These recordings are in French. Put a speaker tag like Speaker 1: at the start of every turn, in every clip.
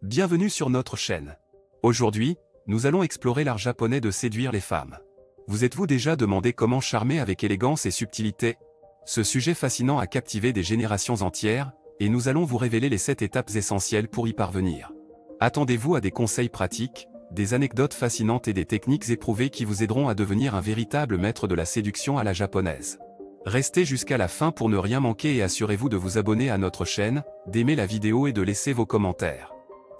Speaker 1: Bienvenue sur notre chaîne. Aujourd'hui, nous allons explorer l'art japonais de séduire les femmes. Vous êtes-vous déjà demandé comment charmer avec élégance et subtilité? Ce sujet fascinant a captivé des générations entières, et nous allons vous révéler les 7 étapes essentielles pour y parvenir. Attendez-vous à des conseils pratiques, des anecdotes fascinantes et des techniques éprouvées qui vous aideront à devenir un véritable maître de la séduction à la japonaise. Restez jusqu'à la fin pour ne rien manquer et assurez-vous de vous abonner à notre chaîne, d'aimer la vidéo et de laisser vos commentaires.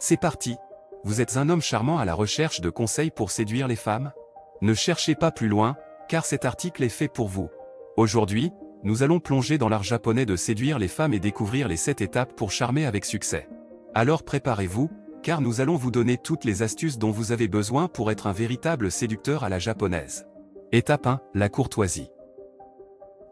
Speaker 1: C'est parti! Vous êtes un homme charmant à la recherche de conseils pour séduire les femmes? Ne cherchez pas plus loin, car cet article est fait pour vous. Aujourd'hui, nous allons plonger dans l'art japonais de séduire les femmes et découvrir les 7 étapes pour charmer avec succès. Alors préparez-vous, car nous allons vous donner toutes les astuces dont vous avez besoin pour être un véritable séducteur à la japonaise. Étape 1, la courtoisie.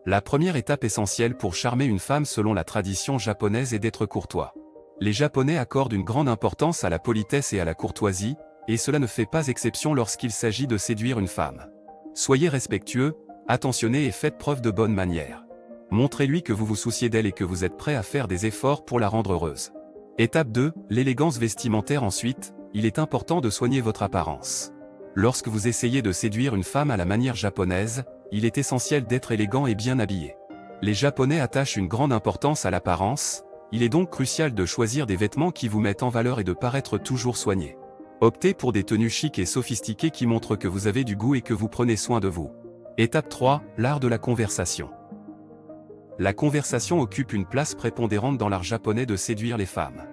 Speaker 1: La première étape essentielle pour charmer une femme selon la tradition japonaise est d'être courtois. Les Japonais accordent une grande importance à la politesse et à la courtoisie, et cela ne fait pas exception lorsqu'il s'agit de séduire une femme. Soyez respectueux, attentionné et faites preuve de bonne manière. Montrez-lui que vous vous souciez d'elle et que vous êtes prêt à faire des efforts pour la rendre heureuse. Étape 2, l'élégance vestimentaire. Ensuite, il est important de soigner votre apparence. Lorsque vous essayez de séduire une femme à la manière japonaise, il est essentiel d'être élégant et bien habillé. Les Japonais attachent une grande importance à l'apparence, il est donc crucial de choisir des vêtements qui vous mettent en valeur et de paraître toujours soigné. Optez pour des tenues chics et sophistiquées qui montrent que vous avez du goût et que vous prenez soin de vous. Étape 3, l'art de la conversation. La conversation occupe une place prépondérante dans l'art japonais de séduire les femmes.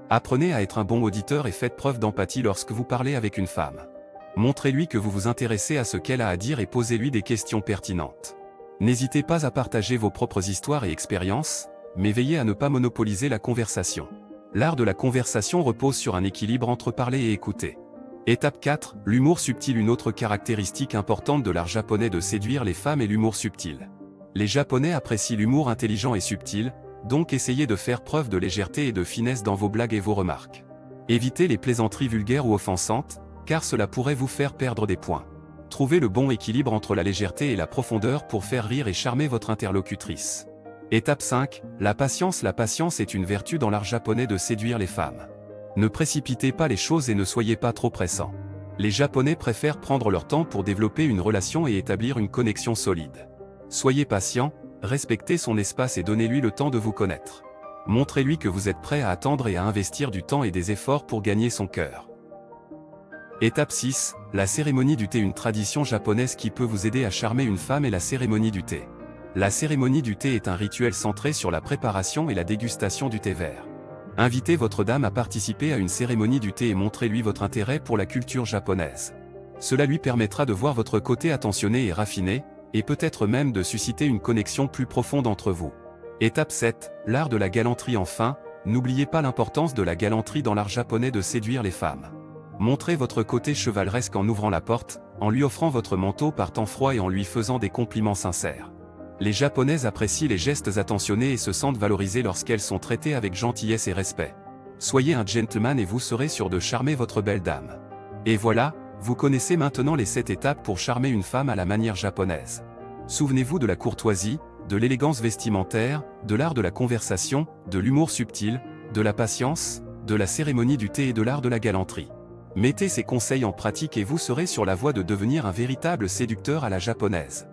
Speaker 1: Apprenez à être un bon auditeur et faites preuve d'empathie lorsque vous parlez avec une femme. Montrez-lui que vous vous intéressez à ce qu'elle a à dire et posez-lui des questions pertinentes. N'hésitez pas à partager vos propres histoires et expériences, mais veillez à ne pas monopoliser la conversation. L'art de la conversation repose sur un équilibre entre parler et écouter. Étape 4, l'humour subtil. Une autre caractéristique importante de l'art japonais de séduire les femmes est l'humour subtil. Les Japonais apprécient l'humour intelligent et subtil, donc essayez de faire preuve de légèreté et de finesse dans vos blagues et vos remarques. Évitez les plaisanteries vulgaires ou offensantes, car cela pourrait vous faire perdre des points. Trouvez le bon équilibre entre la légèreté et la profondeur pour faire rire et charmer votre interlocutrice. Étape 5, la patience. La patience est une vertu dans l'art japonais de séduire les femmes. Ne précipitez pas les choses et ne soyez pas trop pressant. Les Japonais préfèrent prendre leur temps pour développer une relation et établir une connexion solide. Soyez patient, respectez son espace et donnez-lui le temps de vous connaître. Montrez-lui que vous êtes prêt à attendre et à investir du temps et des efforts pour gagner son cœur. Étape 6, la cérémonie du thé. Une tradition japonaise qui peut vous aider à charmer une femme est la cérémonie du thé. La cérémonie du thé est un rituel centré sur la préparation et la dégustation du thé vert. Invitez votre dame à participer à une cérémonie du thé et montrez-lui votre intérêt pour la culture japonaise. Cela lui permettra de voir votre côté attentionné et raffiné, et peut-être même de susciter une connexion plus profonde entre vous. Étape 7, l'art de la galanterie. Enfin, n'oubliez pas l'importance de la galanterie dans l'art japonais de séduire les femmes. Montrez votre côté chevaleresque en ouvrant la porte, en lui offrant votre manteau par temps froid et en lui faisant des compliments sincères. Les Japonaises apprécient les gestes attentionnés et se sentent valorisées lorsqu'elles sont traitées avec gentillesse et respect. Soyez un gentleman et vous serez sûr de charmer votre belle dame. Et voilà, vous connaissez maintenant les 7 étapes pour charmer une femme à la manière japonaise. Souvenez-vous de la courtoisie, de l'élégance vestimentaire, de l'art de la conversation, de l'humour subtil, de la patience, de la cérémonie du thé et de l'art de la galanterie. Mettez ces conseils en pratique et vous serez sur la voie de devenir un véritable séducteur à la japonaise.